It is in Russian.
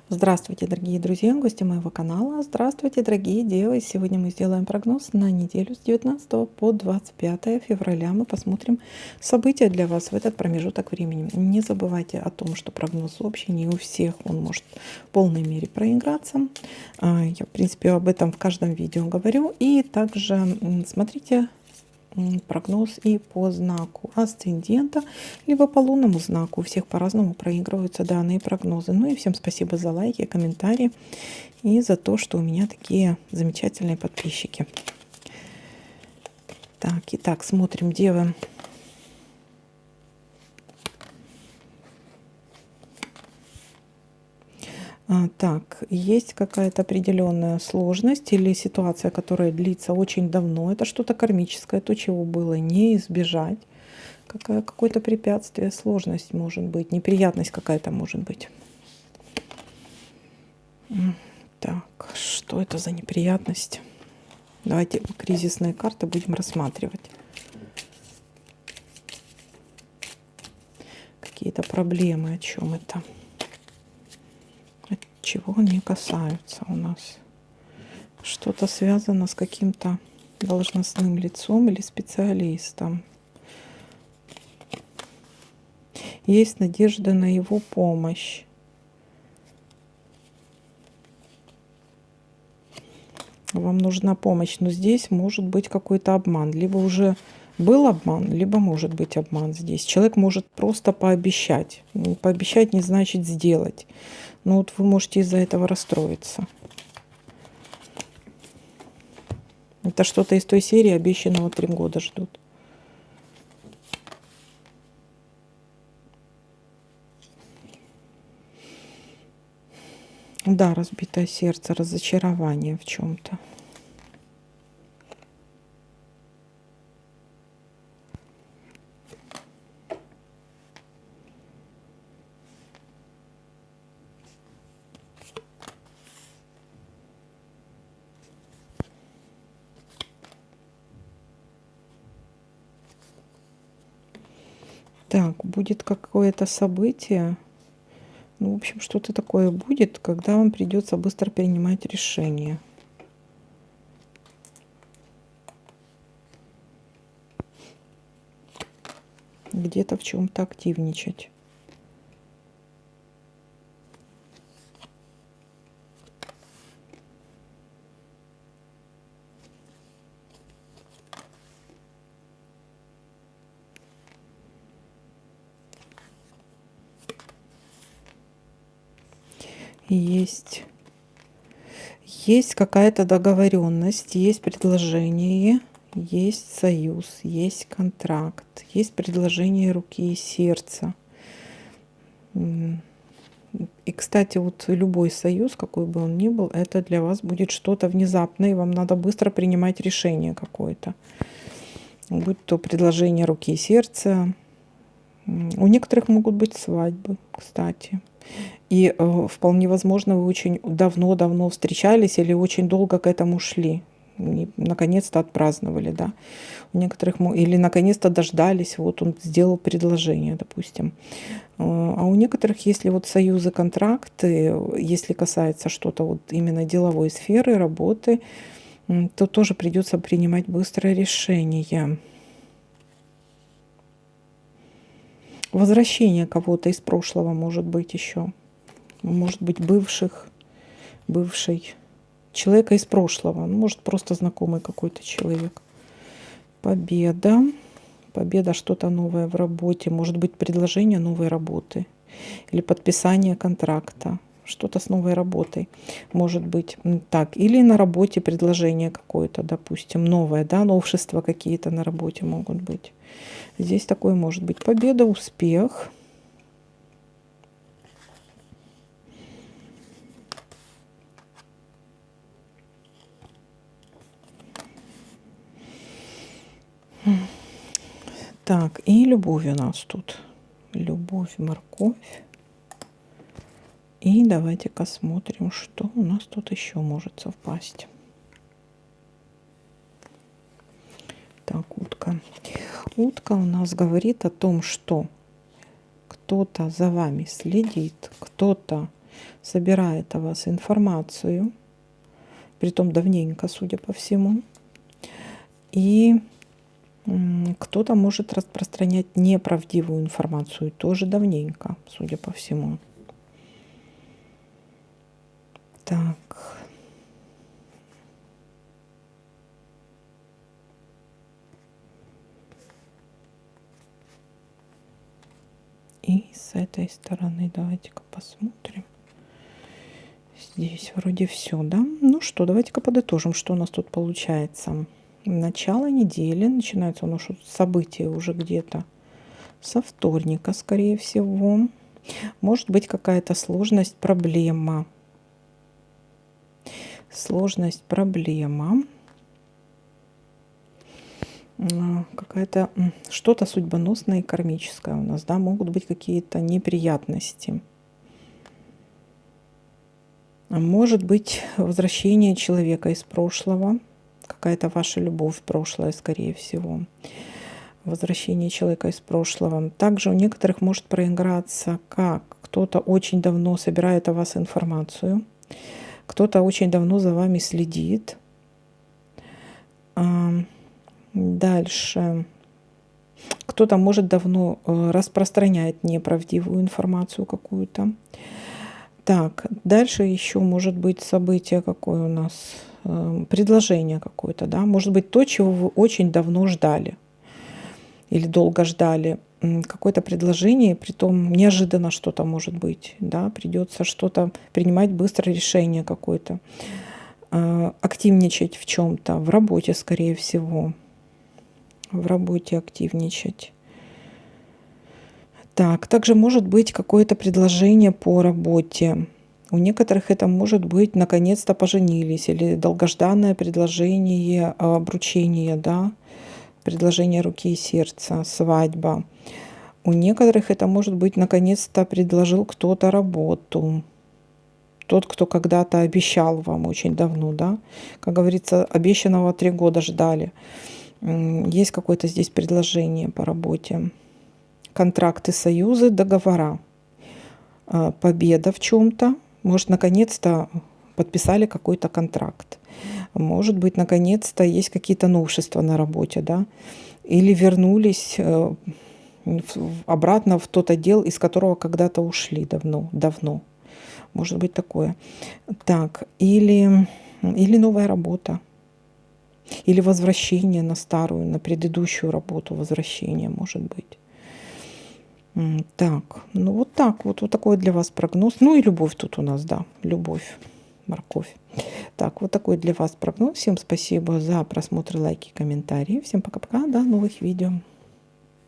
Здравствуйте, дорогие друзья, гости моего канала. Здравствуйте, дорогие девы. Сегодня мы сделаем прогноз на неделю с 19 по 25 февраля. Мы посмотрим события для вас в этот промежуток времени. Не забывайте о том, что прогноз общий, не у всех он может в полной мере проиграться. Я, в принципе, об этом в каждом видео говорю. И также смотрите прогноз и по знаку асцендента, либо по лунному знаку. У всех по-разному проигрываются данные прогнозы. Ну и всем спасибо за лайки, комментарии и за то, что у меня такие замечательные подписчики. Так, итак, смотрим, девы. Так, есть какая-то определенная сложность или ситуация, которая длится очень давно. Это что-то кармическое, то, чего было не избежать. Какое-то препятствие, сложность может быть, неприятность какая-то может быть. Так, что это за неприятность? Давайте кризисные карты будем рассматривать. Какие-то проблемы, о чем это? От чего они касаются у нас? Что-то связано с каким-то должностным лицом или специалистом. Есть надежда на его помощь. Вам нужна помощь, но здесь может быть какой-то обман. Либо уже был обман, либо может быть обман здесь. Человек может просто пообещать. Пообещать не значит сделать. Но вот вы можете из-за этого расстроиться. Это что-то из той серии обещанного 3 года ждут. Да, разбитое сердце, разочарование в чем-то. Так, будет какое-то событие. Ну, в общем, что-то такое будет, когда вам придется быстро принимать решение. Где-то в чем-то активничать. Есть какая-то договоренность, есть предложение, есть союз, есть контракт, есть предложение руки и сердца. И, кстати, вот любой союз, какой бы он ни был, это для вас будет что-то внезапное, и вам надо быстро принимать решение какое-то. Будь то предложение руки и сердца. У некоторых могут быть свадьбы, кстати. И вполне возможно, вы очень давно-давно встречались или очень долго к этому шли. И наконец-то отпраздновали, да. У некоторых или наконец-то дождались, вот он сделал предложение, допустим. А у некоторых, если вот союзы, контракты, если касается что-то вот именно деловой сферы, работы, то тоже придется принимать быстрое решение. Возвращение кого-то из прошлого может быть еще. Может быть, бывший человека из прошлого. Ну, может, просто знакомый какой-то человек. Победа. Победа, что-то новое в работе. Может быть, предложение новой работы. Или подписание контракта. Что-то с новой работой. Может быть так. Или на работе предложение какое-то, допустим, новое. Да, новшества какие-то на работе могут быть. Здесь такое может быть. Победа, успех. Так, и любовь у нас тут. Любовь, морковь. И давайте-ка смотрим, что у нас тут еще может совпасть. Так, утка. Утка у нас говорит о том, что кто-то за вами следит, кто-то собирает о вас информацию, притом давненько, судя по всему. И кто-то может распространять неправдивую информацию, тоже давненько, судя по всему. Так. И с этой стороны давайте-ка посмотрим. Здесь вроде все, да? Ну что, давайте-ка подытожим, что у нас тут получается. Начало недели, начинается у нас событие уже где-то со вторника, скорее всего. Может быть какая-то сложность, проблема. Сложность, проблема. Какая-то что-то судьбоносное и кармическое у нас, да, могут быть какие-то неприятности. Может быть возвращение человека из прошлого, какая-то ваша любовь в прошлое, скорее всего. Возвращение человека из прошлого. Также у некоторых может проиграться, как кто-то очень давно собирает о вас информацию, кто-то очень давно за вами следит. Дальше. Кто-то может давно распространяет неправдивую информацию какую-то. Так, дальше еще может быть событие какое у нас, предложение какое-то, да, может быть то, чего вы очень давно ждали или долго ждали, какое-то предложение, притом неожиданно что-то может быть, да, придется что-то принимать быстро решение какое-то, активничать в чем-то, в работе, скорее всего. В работе активничать. Так, также может быть какое-то предложение по работе. У некоторых это может быть наконец-то поженились или долгожданное предложение обручения, да, предложение руки и сердца, свадьба. У некоторых это может быть наконец-то предложил кто-то работу. Тот, кто когда-то обещал вам очень давно, да, как говорится, обещанного 3 года ждали. Есть какое-то здесь предложение по работе. Контракты, союзы, договора. Победа в чем-то. Может, наконец-то подписали какой-то контракт. Может быть, наконец-то есть какие-то новшества на работе, да. Или вернулись обратно в тот отдел, из которого когда-то ушли давно. Может быть такое. Так, или новая работа. Или возвращение на старую, на предыдущую работу, возвращение может быть. Так, ну вот так вот, вот такой для вас прогноз. Ну и любовь тут у нас, да, любовь, морковь. Так, вот такой для вас прогноз. Всем спасибо за просмотр, лайки, комментарии. Всем пока-пока, до новых видео.